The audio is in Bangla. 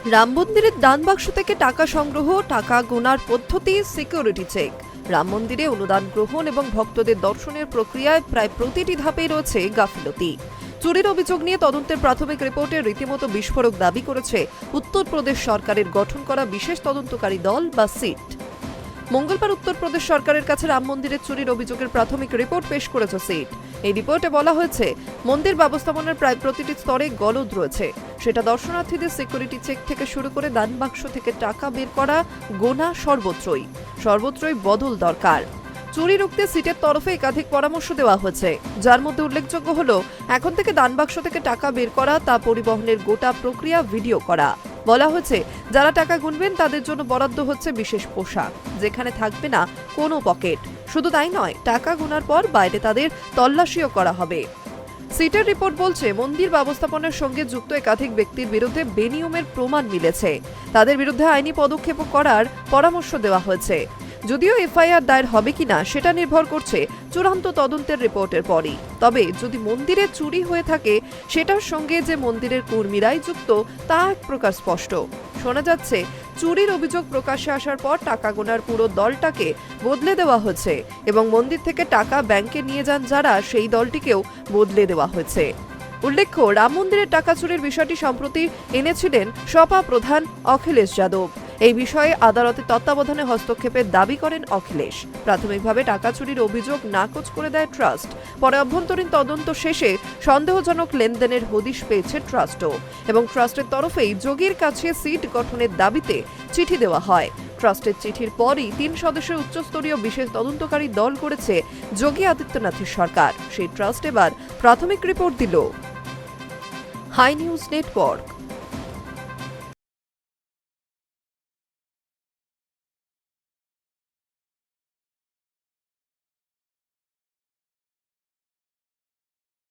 রাম মন্দিরের দান বাক্স থেকে টাকা সংগ্রহ, টাকা গোনার পদ্ধতি, সিকিউরিটি চেক। রাম মন্দিরে অনুদান গ্রহণ এবং ভক্তদের দর্শনের প্রক্রিয়ায় প্রায় প্রতিটি ধাপেই রয়েছে গাফিলতি। চুরির অভিযোগ নিয়ে তদন্তের প্রাথমিক রিপোর্টে রীতিমতো বিস্ফোরক দাবি করেছে উত্তরপ্রদেশ সরকারের গঠন করা বিশেষ তদন্তকারী দল বা সিট। মঙ্গলবার উত্তরপ্রদেশ সরকারের কাছে রাম মন্দিরের চুরির অভিযোগের প্রাথমিক রিপোর্ট পেশ করেছে সিট। এই রিপোর্টে বলা হয়েছে, মন্দির ব্যবস্থাপনার প্রায় প্রতিটি স্তরে গলদ রয়েছে। সেটা দর্শনার্থীদের সিকিউরিটি চেক থেকে শুরু করে দান বাক্স থেকে টাকা বের করা, গোনা সর্বত্রই বদল দরকার। চুরি রুখতে সিটের তরফে একাধিক পরামর্শ দেওয়া হয়েছে, যার মধ্যে উল্লেখযোগ্য হল এখন থেকে দান বাক্স থেকে টাকা বের করা, তা পরিবহনের গোটা প্রক্রিয়া ভিডিও করা। বলা হয়েছে, যারা টাকা গুনবেন তাদের জন্য বরাদ্দ হচ্ছে বিশেষ পোশাক, যেখানে থাকবে না কোনো পকেট। শুধু তাই নয়, টাকা গোনার পর বাইরে তাদের তল্লাশিও করা হবে। সিটের রিপোর্ট বলছে, মন্দির ব্যবস্থাপনার সঙ্গে যুক্ত একাধিক ব্যক্তির বিরুদ্ধে বেনিয়মের প্রমাণ মিলেছে। তাদের বিরুদ্ধে আইনি পদক্ষেপ করার পরামর্শ দেওয়া হয়েছে। যদিও এফআইআর দায়ের হবে কিনা সেটা নির্ভর করছে চূড়ান্ত তদন্তের রিপোর্টের পরই। তবে যদি মন্দিরে চুরি হয়ে থাকে, সেটার সঙ্গে যে মন্দিরের কর্মীরাই যুক্ত তা এক প্রকার স্পষ্ট। শোনা যাচ্ছে, চুরির অভিযোগ প্রকাশ্যে আসার পর টাকা গোনার পুরো দলটাকে বদলে দেওয়া হয়েছে এবং মন্দির থেকে টাকা ব্যাংকে নিয়ে যান যারা, সেই দলটিকেও বদলে দেওয়া হয়েছে। উল্লেখ্য, রাম মন্দিরের টাকা চুরির বিষয়টি সম্প্রতি এনেছিলেন সপা প্রধান অখিলেশ যাদব। এই বিষয়ে আদালতের তত্ত্বাবধানে হস্তক্ষেপের দাবি করেন অখিলেশ। প্রাথমিকভাবে টাকা চুরির অভিযোগ নাকচ করে দেয় ট্রাস্ট। পরে অভ্যন্তরীণ তদন্ত শেষে সন্দেহজনক লেনদেনের হদিশ পেয়েছে ট্রাস্টও, এবং ট্রাস্টের তরফেই যোগীর কাছে সিট গঠনের দাবিতে চিঠি দেওয়া হয়। ট্রাস্টের চিঠির পরই 3 সদস্যের উচ্চস্তরীয় বিশেষ তদন্তকারী দল করেছে যোগী আদিত্যনাথের সরকার। সেই ট্রাস্ট এবার প্রাথমিক রিপোর্ট দিল। Hi News network.